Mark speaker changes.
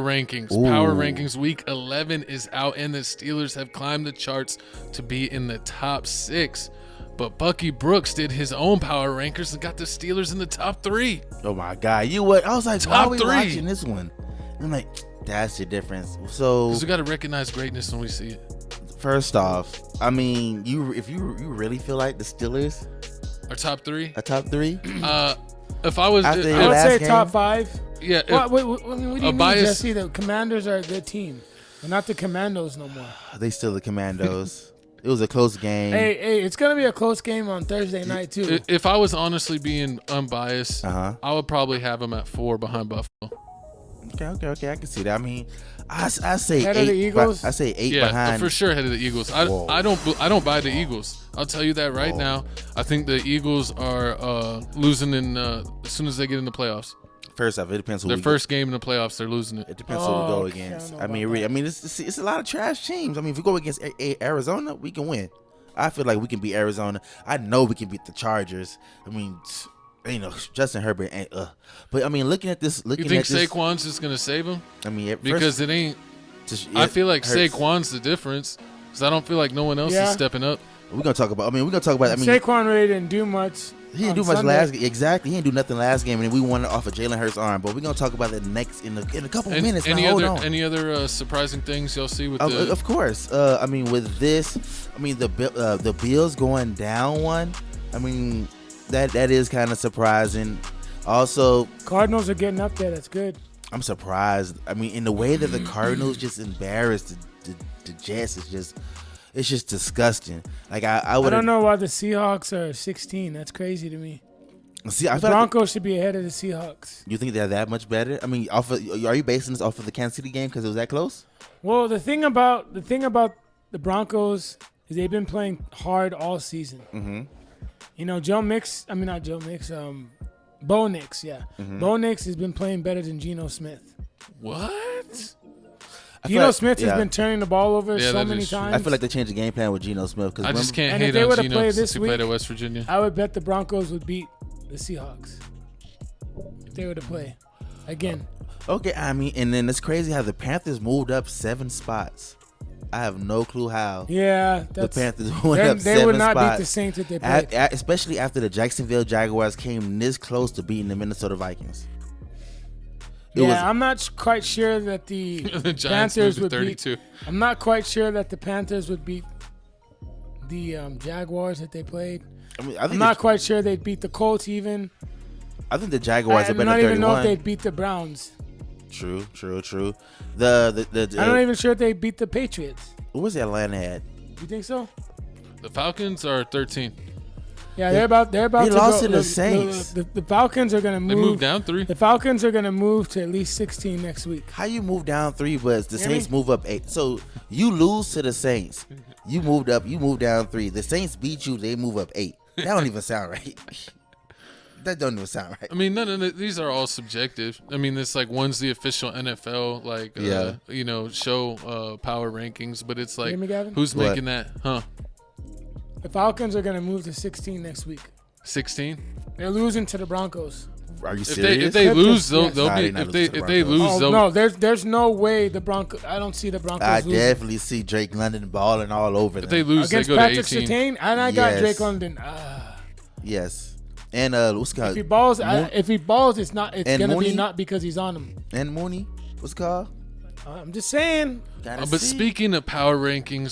Speaker 1: Power Rankings.
Speaker 2: Ooh.
Speaker 1: Power Rankings week 11 is out, and the Steelers have climbed the charts to be in the top 6. But Bucky Brooks did his own Power Rankers and got the Steelers in the top 3.
Speaker 2: Oh my God! You what? I was like, why are we
Speaker 1: Top 3.
Speaker 2: watching this one? And I'm like, that's the difference. So
Speaker 1: Because we got to recognize greatness when we see it.
Speaker 2: first off, I mean, if you really feel like the Steelers
Speaker 1: Our top 3.
Speaker 2: are top 3,
Speaker 1: If I was,
Speaker 2: After
Speaker 1: if-
Speaker 2: the
Speaker 3: I would
Speaker 2: last
Speaker 3: say
Speaker 2: game?
Speaker 3: top 5.
Speaker 1: yeah, if,
Speaker 3: What do you mean,
Speaker 1: bias-
Speaker 3: Jesse? The Commanders are a good team. They're not the Commandos no more.
Speaker 2: they still the Commandos. It was a close game.
Speaker 3: Hey, it's gonna be a close game on Thursday night too.
Speaker 1: if I was honestly being unbiased,
Speaker 2: Uh-huh.
Speaker 1: I would probably have them at 4 behind Buffalo.
Speaker 2: Okay. I can see that. I mean, I say
Speaker 3: Ahead
Speaker 2: 8.
Speaker 3: of the Eagles?
Speaker 2: I say 8
Speaker 1: Yeah,
Speaker 2: behind.
Speaker 1: for sure ahead of the Eagles.
Speaker 2: Whoa.
Speaker 1: I don't buy the Eagles. I'll tell you that right
Speaker 2: Whoa.
Speaker 1: now. I think the Eagles are losing in as soon as they get in the playoffs.
Speaker 2: First off, it depends who
Speaker 1: Their
Speaker 2: we
Speaker 1: first game in the playoffs, they're losing it.
Speaker 2: It depends who we go
Speaker 3: Okay,
Speaker 2: against.
Speaker 3: I
Speaker 2: I
Speaker 3: don't know
Speaker 2: mean,
Speaker 3: about that.
Speaker 2: it's a lot of trash teams. I mean, if we go against Arizona, we can win. I feel like we can beat Arizona. I know we can beat the Chargers. I mean, Justin Herbert ain't. But I mean, looking at this,
Speaker 1: You think Saquon's just gonna save them?
Speaker 2: I mean, at
Speaker 1: Because
Speaker 2: first,
Speaker 1: it ain't.
Speaker 2: just-
Speaker 1: I
Speaker 2: it
Speaker 1: feel like
Speaker 2: hurts.
Speaker 1: Saquon's the difference. Because I don't feel like no one else
Speaker 3: Yeah.
Speaker 1: is stepping up.
Speaker 2: We're gonna talk about. I mean, I mean,
Speaker 3: Saquon really didn't do much.
Speaker 2: he didn't
Speaker 3: on
Speaker 2: do much
Speaker 3: Sunday.
Speaker 2: last. Exactly, he didn't do nothing last game, and then we won it off of Jalen Hurts' arm. But we're gonna talk about that next in a couple
Speaker 1: And
Speaker 2: minutes.
Speaker 1: any
Speaker 2: Now, hold
Speaker 1: other
Speaker 2: on.
Speaker 1: any other surprising things y'all see with the?
Speaker 2: Of course. I mean, with this, I mean the Bills going down one. I mean, that is kind of surprising. Also,
Speaker 3: Cardinals are getting up there. That's good.
Speaker 2: I'm surprised. I mean, in the way that the Cardinals just embarrassed the Jets it's just disgusting. Like I
Speaker 3: I
Speaker 2: would
Speaker 3: don't know why the Seahawks are 16. That's crazy to me.
Speaker 2: see. I
Speaker 3: The
Speaker 2: feel like
Speaker 3: Broncos should be ahead of the Seahawks.
Speaker 2: you think they're that much better? I mean, are you basing this off of the Kansas City game because it was that close?
Speaker 3: Well, the thing about the Broncos is they've been playing hard all season.
Speaker 2: Mm-hmm.
Speaker 3: You know, Bo Nix, yeah.
Speaker 2: Mm-hmm.
Speaker 3: Bo Nix has been playing better than Geno Smith.
Speaker 1: What?
Speaker 3: Geno Smith has
Speaker 2: yeah.
Speaker 3: been turning the ball over
Speaker 1: Yeah,
Speaker 3: so
Speaker 1: that
Speaker 3: many
Speaker 1: is true.
Speaker 3: times.
Speaker 2: I feel like they changed the game plan with Geno Smith because
Speaker 1: I just can't
Speaker 3: And if
Speaker 1: hate
Speaker 3: they
Speaker 1: on
Speaker 3: would've
Speaker 1: Geno
Speaker 3: played
Speaker 1: since
Speaker 3: this
Speaker 1: he played
Speaker 3: week-
Speaker 1: at West Virginia.
Speaker 3: I would bet the Broncos would beat the Seahawks if they were to play again.
Speaker 2: Okay, I mean, and then it's crazy how the Panthers moved up 7 spots. I have no clue how
Speaker 3: Yeah,
Speaker 2: the
Speaker 3: that's
Speaker 2: Panthers went up 7 spots.
Speaker 3: they would not beat the Saints if they played.
Speaker 2: Especially after the Jacksonville Jaguars came this close to beating the Minnesota Vikings. It was-
Speaker 3: I'm not quite sure that the
Speaker 1: The Giants
Speaker 3: Panthers
Speaker 1: moved
Speaker 3: would
Speaker 1: to
Speaker 3: beat.
Speaker 1: 32.
Speaker 3: I'm not quite sure that the Panthers would beat the Jaguars that they played.
Speaker 2: I mean,
Speaker 3: I'm not quite sure they'd beat the Colts even.
Speaker 2: I think the Jaguars are
Speaker 3: I'm
Speaker 2: better
Speaker 3: not
Speaker 2: than
Speaker 3: even know if
Speaker 2: 31.
Speaker 3: they'd beat the Browns.
Speaker 2: True.
Speaker 3: I'm not even sure if they beat the Patriots.
Speaker 2: What was Atlanta at?
Speaker 3: You think so?
Speaker 1: The Falcons are 13.
Speaker 3: Yeah, they're about
Speaker 2: They
Speaker 3: to
Speaker 2: lost
Speaker 3: go.
Speaker 2: to the Saints.
Speaker 3: The Falcons are gonna
Speaker 1: They
Speaker 3: move.
Speaker 1: moved down 3.
Speaker 3: The Falcons are gonna move to at least 16 next week.
Speaker 2: How you move down 3, but the
Speaker 3: Hear
Speaker 2: Saints
Speaker 3: me?
Speaker 2: move up 8? So you lose to the Saints. You moved up. You moved down 3. The Saints beat you. They move up 8. That don't even sound right. That don't even sound right.
Speaker 1: I mean, none of these are all subjective. I mean, it's like one's the official NFL, like,
Speaker 2: Yeah.
Speaker 1: show power rankings, but it's like,
Speaker 3: Hear me, Gavin?
Speaker 1: who's
Speaker 2: What?
Speaker 1: making that? Huh?
Speaker 3: The Falcons are gonna move to 16 next week.
Speaker 1: 16?
Speaker 3: They're losing to the Broncos.
Speaker 2: Are you
Speaker 1: If
Speaker 2: serious?
Speaker 1: they lose,
Speaker 3: Yes.
Speaker 1: they'll
Speaker 2: Nah,
Speaker 1: be.
Speaker 2: they not
Speaker 1: If they
Speaker 2: losing to
Speaker 1: if they
Speaker 2: Broncos.
Speaker 1: lose,
Speaker 3: Oh
Speaker 1: they'll.
Speaker 3: no, there's no way the Broncos. I don't see the Broncos
Speaker 2: I
Speaker 3: losing.
Speaker 2: definitely see Drake London balling all over them.
Speaker 1: If they lose,
Speaker 3: Against
Speaker 1: they go
Speaker 3: Patrick
Speaker 1: to 18.
Speaker 3: Surtain, and I got
Speaker 2: Yes.
Speaker 3: Drake London.
Speaker 2: Yes. And what's it
Speaker 3: If
Speaker 2: called?
Speaker 3: he balls,
Speaker 2: Moon-
Speaker 3: if he balls, it's not. It's
Speaker 2: And
Speaker 3: gonna
Speaker 2: Mooney?
Speaker 3: be not because he's on him.
Speaker 2: and Mooney. What's it called?
Speaker 3: I'm just saying.
Speaker 2: Gotta
Speaker 1: But
Speaker 2: see.
Speaker 1: speaking of power rankings,